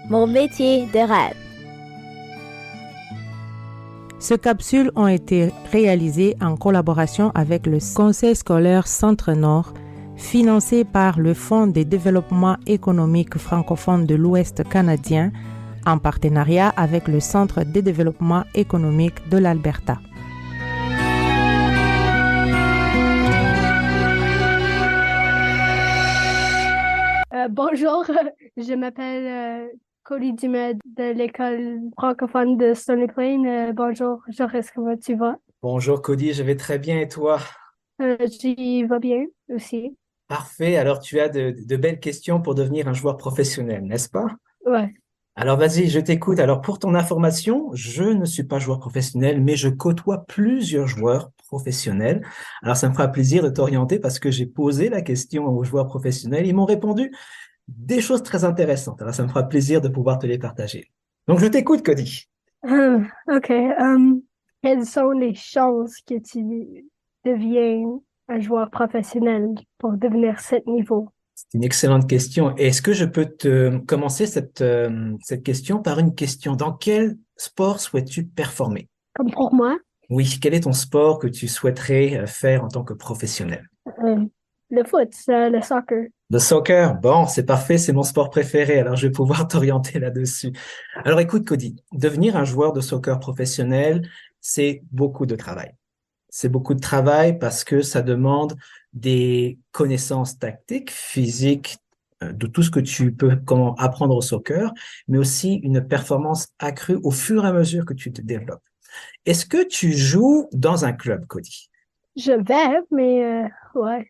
Mon métier de rêve. Ces capsules ont été réalisées en collaboration avec le Conseil scolaire Centre-Nord, financé par le Fonds de développement économique francophone de l'Ouest canadien, en partenariat avec le Centre de développement économique de l'Alberta. Bonjour, je m'appelle Cody Dumet de l'école francophone de Stony Plain. Bonjour, Joris, comment tu vas? Bonjour Cody, je vais très bien et toi? J'y vais bien aussi. Parfait, alors tu as de belles questions pour devenir un joueur professionnel, n'est-ce pas? Ouais. Alors vas-y, je t'écoute. Alors pour ton information, je ne suis pas joueur professionnel, mais je côtoie plusieurs joueurs professionnels. Alors ça me fera plaisir de t'orienter parce que j'ai posé la question aux joueurs professionnels. Ils m'ont répondu des choses très intéressantes. Alors ça me fera plaisir de pouvoir te les partager. Donc je t'écoute, Cody. OK. Quelles sont les chances que tu deviennes un joueur professionnel pour devenir cet niveau? C'est une excellente question. Est-ce que je peux te commencer cette question par une question? Dans quel sport souhaites-tu performer? Comme pour moi, Oui, quel est ton sport que tu souhaiterais faire en tant que professionnel? le foot, le soccer. Le soccer, bon, c'est parfait, c'est mon sport préféré, alors je vais pouvoir t'orienter là-dessus. Alors écoute, Cody, devenir un joueur de soccer professionnel, c'est beaucoup de travail. C'est beaucoup de travail parce que ça demande des connaissances tactiques, physiques, de tout ce que tu peux comment apprendre au soccer, mais aussi une performance accrue au fur et à mesure que tu te développes. Est-ce que tu joues dans un club, Cody? Je vais, mais ouais.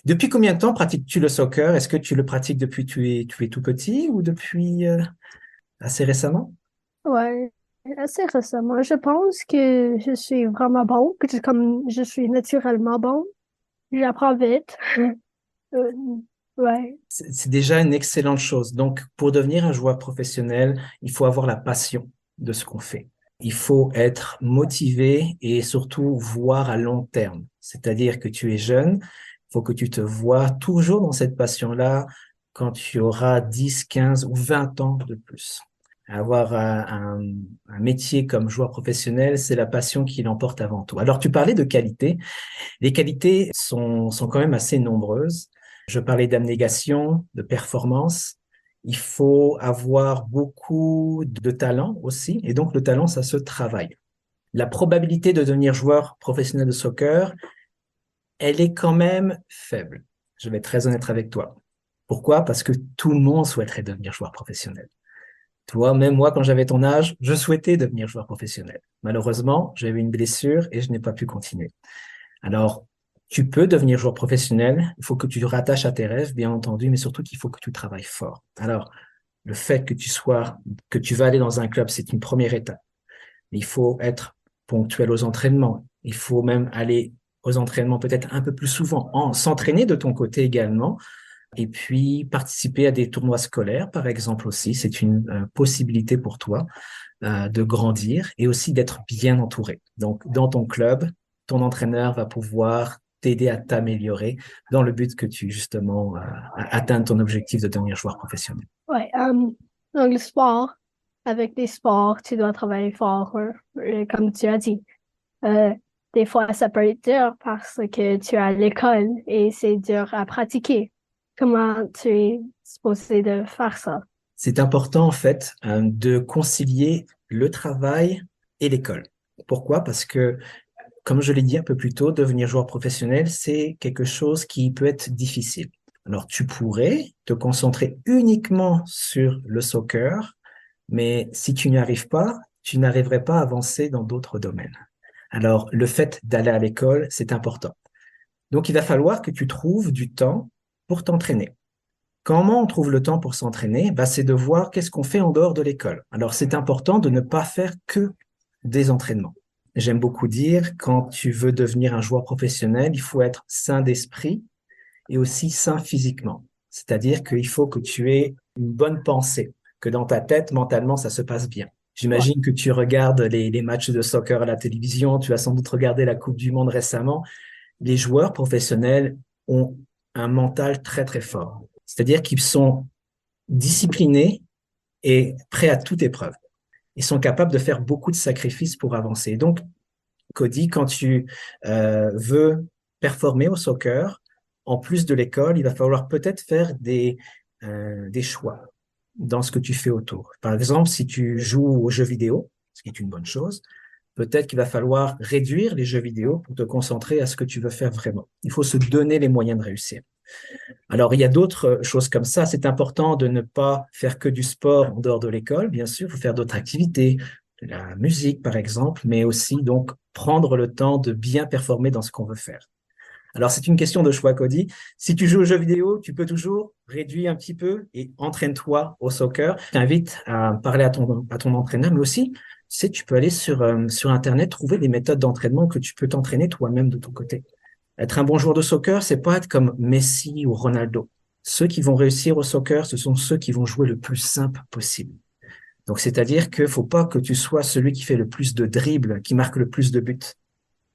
Depuis combien de temps pratiques-tu le soccer? Est-ce que tu le pratiques depuis que tu es tout petit ou depuis assez récemment? Ouais, assez récemment. Je pense que je suis vraiment bon, comme je suis naturellement bon. J'apprends vite. Euh, ouais, C'est déjà une excellente chose. Donc, pour devenir un joueur professionnel, il faut avoir la passion de ce qu'on fait. Il faut être motivé et surtout voir à long terme. C'est-à-dire que tu es jeune, il faut que tu te vois toujours dans cette passion-là quand tu auras 10, 15 ou 20 ans de plus. Avoir un métier comme joueur professionnel, c'est la passion qui l'emporte avant tout. Alors, tu parlais de qualité. Les qualités sont quand même assez nombreuses. Je parlais d'abnégation, de performance. Il faut avoir beaucoup de talent aussi. Et donc, le talent, ça se travaille. La probabilité de devenir joueur professionnel de soccer, elle est quand même faible. Je vais être très honnête avec toi. Pourquoi? Parce que tout le monde souhaiterait devenir joueur professionnel. Toi, même moi, quand j'avais ton âge, je souhaitais devenir joueur professionnel. Malheureusement, j'avais une blessure et je n'ai pas pu continuer. Alors, tu peux devenir joueur professionnel, il faut que tu te rattaches à tes rêves, bien entendu, mais surtout qu'il faut que tu travailles fort. Alors, le fait que tu vas aller dans un club, c'est une première étape. Il faut être ponctuel aux entraînements. Il faut même aller aux entraînements peut-être un peu plus souvent, s'entraîner de ton côté également, et puis participer à des tournois scolaires, par exemple aussi. C'est une possibilité pour toi de grandir et aussi d'être bien entouré. Donc, dans ton club, ton entraîneur va pouvoir t'aider à t'améliorer dans le but que tu, justement, atteignes ton objectif de devenir joueur professionnel. ouais. Donc, le sport, avec des sports, tu dois travailler fort, comme tu as dit. Euh, des fois, ça peut être dur parce que tu es à l'école et c'est dur à pratiquer. Comment tu es supposé de faire ça? C'est important, en fait, de concilier le travail et l'école. Pourquoi? Parce que, comme je l'ai dit un peu plus tôt, devenir joueur professionnel, c'est quelque chose qui peut être difficile. Alors, tu pourrais te concentrer uniquement sur le soccer, mais si tu n'y arrives pas, tu n'arriverais pas à avancer dans d'autres domaines. Alors, le fait d'aller à l'école, c'est important. Donc, il va falloir que tu trouves du temps pour t'entraîner. Comment on trouve le temps pour s'entraîner? Bah, c'est de voir qu'est-ce qu'on fait en dehors de l'école. Alors, c'est important de ne pas faire que des entraînements. J'aime beaucoup dire, quand tu veux devenir un joueur professionnel, il faut être sain d'esprit et aussi sain physiquement. C'est-à-dire qu'il faut que tu aies une bonne pensée, que dans ta tête, mentalement, ça se passe bien. Ouais. J'imagine que tu regardes les matchs de soccer à la télévision, tu as sans doute regardé la Coupe du Monde récemment. Les joueurs professionnels ont un mental très, très fort. C'est-à-dire qu'ils sont disciplinés et prêts à toute épreuve. Ils sont capables de faire beaucoup de sacrifices pour avancer. Donc, Cody, quand tu veux performer au soccer, en plus de l'école, il va falloir peut-être faire des choix dans ce que tu fais autour. Par exemple, si tu joues aux jeux vidéo, ce qui est une bonne chose, peut-être qu'il va falloir réduire les jeux vidéo pour te concentrer à ce que tu veux faire vraiment. Il faut se donner les moyens de réussir. Alors, il y a d'autres choses comme ça. C'est important de ne pas faire que du sport en dehors de l'école, bien sûr. Il faut faire d'autres activités, de la musique, par exemple, mais aussi donc prendre le temps de bien performer dans ce qu'on veut faire. Alors, c'est une question de choix, Cody. Si tu joues aux jeux vidéo, tu peux toujours réduire un petit peu et entraîne-toi au soccer. Je t'invite à parler à ton entraîneur, mais aussi, tu sais, tu peux aller sur Internet, trouver des méthodes d'entraînement que tu peux t'entraîner toi-même de ton côté. Être un bon joueur de soccer, c'est pas être comme Messi ou Ronaldo. Ceux qui vont réussir au soccer, ce sont ceux qui vont jouer le plus simple possible. Donc, c'est-à-dire que faut pas que tu sois celui qui fait le plus de dribbles, qui marque le plus de buts.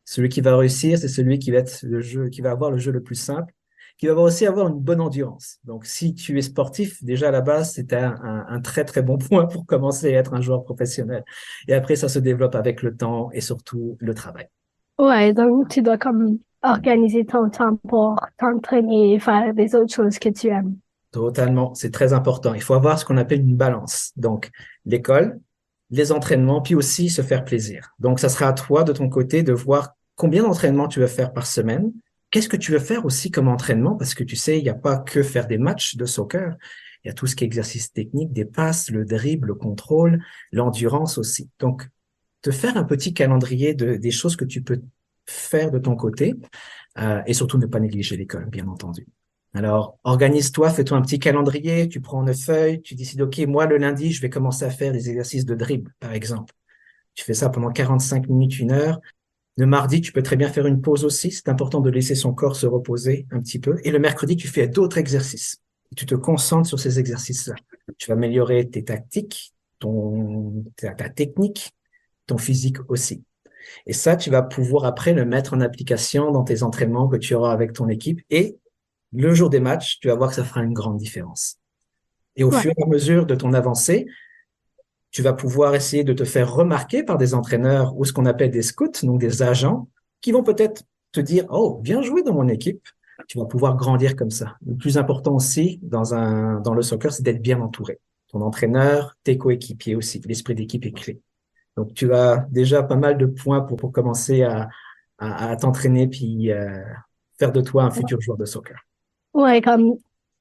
Celui qui va réussir, c'est celui qui va être qui va avoir le jeu le plus simple, qui va aussi avoir une bonne endurance. Donc, si tu es sportif, déjà à la base, c'est un très, très bon point pour commencer à être un joueur professionnel. Et après, ça se développe avec le temps et surtout le travail. Ouais, donc tu dois comme organiser ton temps pour t'entraîner et faire des autres choses que tu aimes. Totalement, c'est très important. Il faut avoir ce qu'on appelle une balance. Donc, l'école, les entraînements, puis aussi se faire plaisir. Donc, ça sera à toi, de ton côté, de voir combien d'entraînements tu veux faire par semaine. Qu'est-ce que tu veux faire aussi comme entraînement? Parce que tu sais, il n'y a pas que faire des matchs de soccer. Il y a tout ce qui est exercice technique, des passes, le dribble, le contrôle, l'endurance aussi. Donc, te faire un petit calendrier des choses que tu peux faire de ton côté et surtout ne pas négliger l'école, bien entendu. Alors, organise-toi, fais-toi un petit calendrier, tu prends une feuille, tu décides, OK, moi, le lundi, je vais commencer à faire des exercices de dribble, par exemple. Tu fais ça pendant 45 minutes, 1 heure. Le mardi, tu peux très bien faire une pause aussi. C'est important de laisser son corps se reposer un petit peu. Et le mercredi, tu fais d'autres exercices. Et tu te concentres sur ces exercices-là. Tu vas améliorer tes tactiques, ta technique, ton physique aussi. Et ça, tu vas pouvoir après le mettre en application dans tes entraînements que tu auras avec ton équipe. Et le jour des matchs, tu vas voir que ça fera une grande différence. Et au Ouais. fur et à mesure de ton avancée, tu vas pouvoir essayer de te faire remarquer par des entraîneurs ou ce qu'on appelle des scouts, donc des agents, qui vont peut-être te dire, oh, bien joué dans mon équipe. Tu vas pouvoir grandir comme ça. Le plus important aussi dans le soccer, c'est d'être bien entouré. Ton entraîneur, tes coéquipiers aussi. L'esprit d'équipe est clé. Donc, tu as déjà pas mal de points pour commencer à t'entraîner puis faire de toi un futur joueur de soccer. Ouais, comme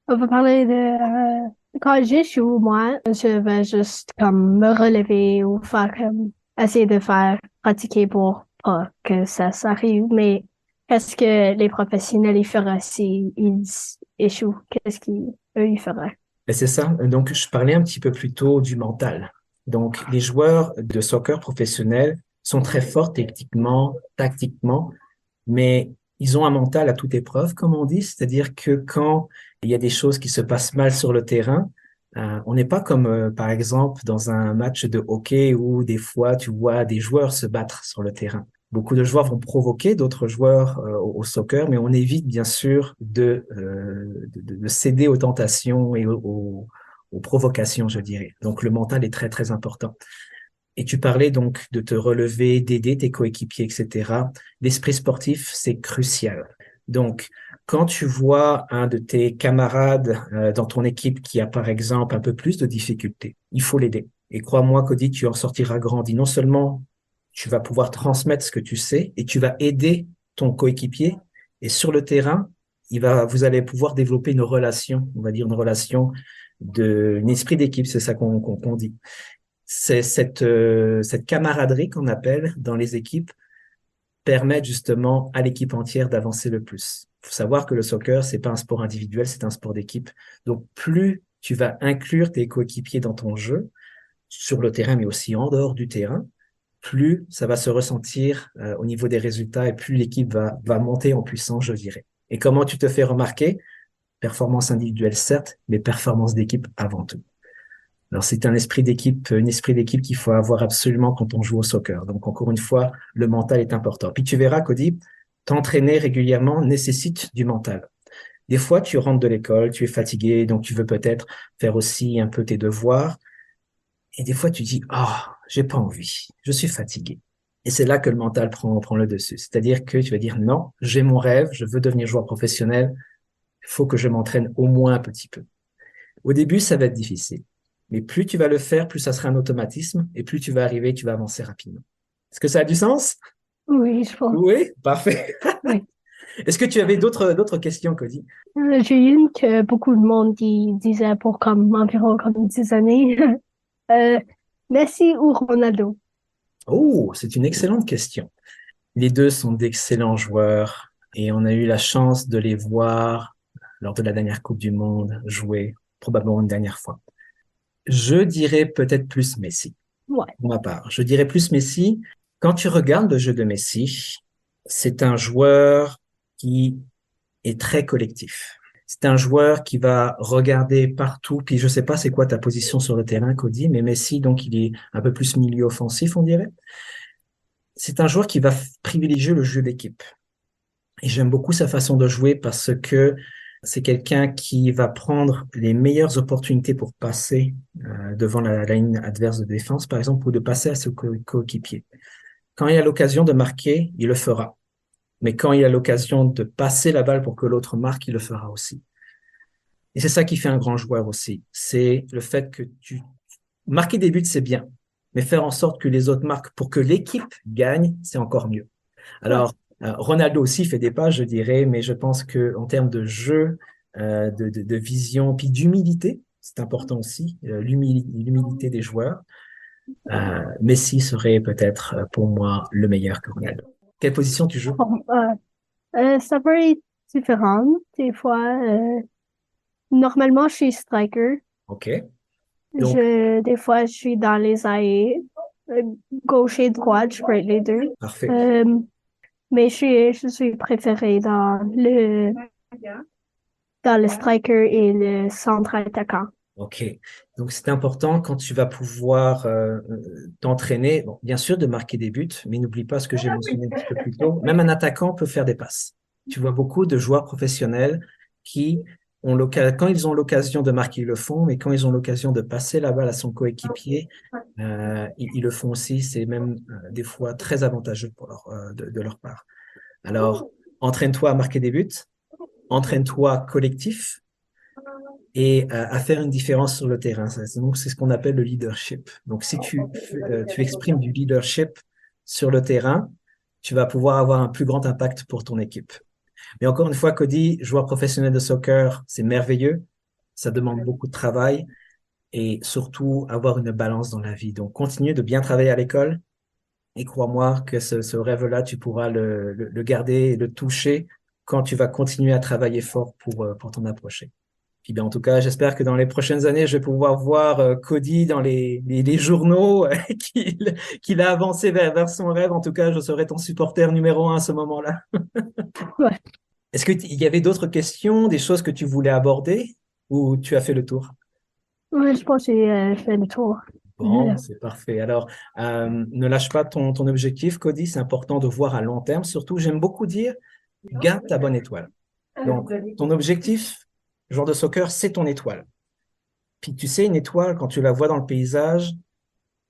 on va parler de quand j'échoue, moi, je vais juste comme me relever ou faire comme essayer de faire pratiquer pour pas que ça s'arrive. Mais qu'est-ce que les professionnels ils feraient s'ils échouent? Qu'est-ce qu'ils eux ils feraient? Et c'est ça. Donc, je parlais un petit peu plus tôt du mental. Donc, les joueurs de soccer professionnels sont très forts techniquement, tactiquement, mais ils ont un mental à toute épreuve, comme on dit. C'est-à-dire que quand il y a des choses qui se passent mal sur le terrain, on n'est pas comme, par exemple, dans un match de hockey où des fois tu vois des joueurs se battre sur le terrain. Beaucoup de joueurs vont provoquer d'autres joueurs au soccer, mais on évite bien sûr de céder aux tentations et aux provocations, je dirais. Donc le mental est très très important. Et tu parlais donc de te relever, d'aider tes coéquipiers, etc. L'esprit sportif, c'est crucial. Donc, quand tu vois un de tes camarades dans ton équipe qui a, par exemple, un peu plus de difficultés, il faut l'aider. Et crois-moi, Cody, tu en sortiras grandi. Non seulement tu vas pouvoir transmettre ce que tu sais et tu vas aider ton coéquipier. Et sur le terrain, vous allez pouvoir développer une relation, on va dire une relation un esprit d'équipe, c'est ça qu'on dit. C'est cette camaraderie qu'on appelle dans les équipes permet justement à l'équipe entière d'avancer le plus. Il faut savoir que le soccer, c'est pas un sport individuel, c'est un sport d'équipe. Donc, plus tu vas inclure tes coéquipiers dans ton jeu, sur le terrain, mais aussi en dehors du terrain, plus ça va se ressentir au niveau des résultats et plus l'équipe va monter en puissance, je dirais. Et comment tu te fais remarquer? Performance individuelle, certes, mais performance d'équipe avant tout. Alors, c'est un esprit d'équipe qu'il faut avoir absolument quand on joue au soccer. Donc, encore une fois, le mental est important. Puis, tu verras, Cody, t'entraîner régulièrement nécessite du mental. Des fois, tu rentres de l'école, tu es fatigué, donc tu veux peut-être faire aussi un peu tes devoirs. Et des fois, tu dis, j'ai pas envie, je suis fatigué. Et c'est là que le mental prend le dessus. C'est-à-dire que tu vas dire, non, j'ai mon rêve, je veux devenir joueur professionnel, il faut que je m'entraîne au moins un petit peu. Au début, ça va être difficile. Mais plus tu vas le faire, plus ça sera un automatisme et plus tu vas arriver, tu vas avancer rapidement. Est-ce que ça a du sens? Oui, je pense. Oui, parfait. Oui. Est-ce que tu avais d'autres questions, Cody? J'ai une que beaucoup de monde disait pour comme environ comme 10 années. Euh, Messi ou Ronaldo? Oh, c'est une excellente question. Les deux sont d'excellents joueurs et on a eu la chance de les voir lors de la dernière Coupe du Monde jouer, probablement une dernière fois. Je dirais peut-être plus Messi, Ouais. pour ma part. Je dirais plus Messi. Quand tu regardes le jeu de Messi, c'est un joueur qui est très collectif. C'est un joueur qui va regarder partout. Puis je sais pas c'est quoi ta position sur le terrain, Cody, mais Messi, donc il est un peu plus milieu offensif, on dirait. C'est un joueur qui va privilégier le jeu d'équipe. Et j'aime beaucoup sa façon de jouer parce que c'est quelqu'un qui va prendre les meilleures opportunités pour passer devant la ligne adverse de défense, par exemple, ou de passer à ses coéquipier. Quand il a l'occasion de marquer, il le fera. Mais quand il a l'occasion de passer la balle pour que l'autre marque, il le fera aussi. Et c'est ça qui fait un grand joueur aussi. C'est le fait que marquer des buts, c'est bien. Mais faire en sorte que les autres marquent pour que l'équipe gagne, c'est encore mieux. Alors, Ronaldo aussi fait des pas, je dirais, mais je pense que en termes de jeu, de vision, puis d'humilité, c'est important aussi, l'humilité des joueurs. Messi serait peut-être pour moi le meilleur que Ronaldo. Quelle position tu joues? Bon, ça peut être différent. Des fois, normalement, je suis striker. OK. Donc, Des fois, je suis dans les ailiers. Euh, Gauche et droite, je peux être les deux. parfait. Mais je suis préférée dans le striker et le centre attaquant. OK. Donc, c'est important quand tu vas pouvoir t'entraîner, bon, bien sûr, de marquer des buts, mais n'oublie pas ce que j'ai mentionné un petit peu plus tôt. Même un attaquant peut faire des passes. Tu vois beaucoup de joueurs professionnels qui quand ils ont l'occasion de marquer, ils le font, mais quand ils ont l'occasion de passer la balle à son coéquipier, ils le font aussi. C'est même des fois très avantageux pour de leur part. Alors, entraîne-toi à marquer des buts, entraîne-toi collectif et à faire une différence sur le terrain. Donc, c'est ce qu'on appelle le leadership. Donc, si tu exprimes du leadership sur le terrain, tu vas pouvoir avoir un plus grand impact pour ton équipe. Mais encore une fois, Cody, joueur professionnel de soccer, c'est merveilleux. Ça demande beaucoup de travail et surtout avoir une balance dans la vie. Donc, continue de bien travailler à l'école et crois-moi que ce rêve-là, tu pourras le garder et le toucher quand tu vas continuer à travailler fort pour t'en approcher. Puis bien, en tout cas, j'espère que dans les prochaines années, je vais pouvoir voir Cody dans les journaux, qu'il a avancé vers son rêve. En tout cas, je serai ton supporter numéro 1 à ce moment-là. Ouais. Est-ce qu'il y avait d'autres questions, des choses que tu voulais aborder ou tu as fait le tour? Ouais, je pense que j'ai fait le tour. Bon, c'est parfait. Alors, ne lâche pas ton objectif, Cody. C'est important de voir à long terme. Surtout, j'aime beaucoup dire, garde ta bonne étoile. Donc, ton objectif, joueur de soccer, c'est ton étoile. Puis tu sais, une étoile, quand tu la vois dans le paysage,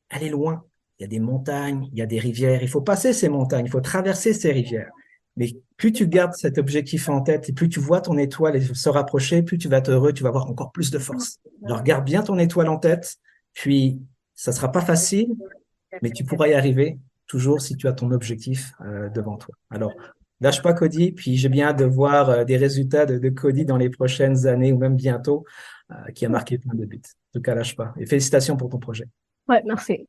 elle est loin. Il y a des montagnes, il y a des rivières. Il faut passer ces montagnes, il faut traverser ces rivières. Mais plus tu gardes cet objectif en tête et plus tu vois ton étoile se rapprocher, plus tu vas être heureux, tu vas avoir encore plus de force. Alors garde bien ton étoile en tête, puis ça sera pas facile, mais tu pourras y arriver toujours si tu as ton objectif devant toi. Alors, lâche pas Cody, puis j'ai bien hâte de voir des résultats de Cody dans les prochaines années ou même bientôt, qui a marqué plein de buts. En tout cas, lâche pas. Et félicitations pour ton projet. Ouais, merci.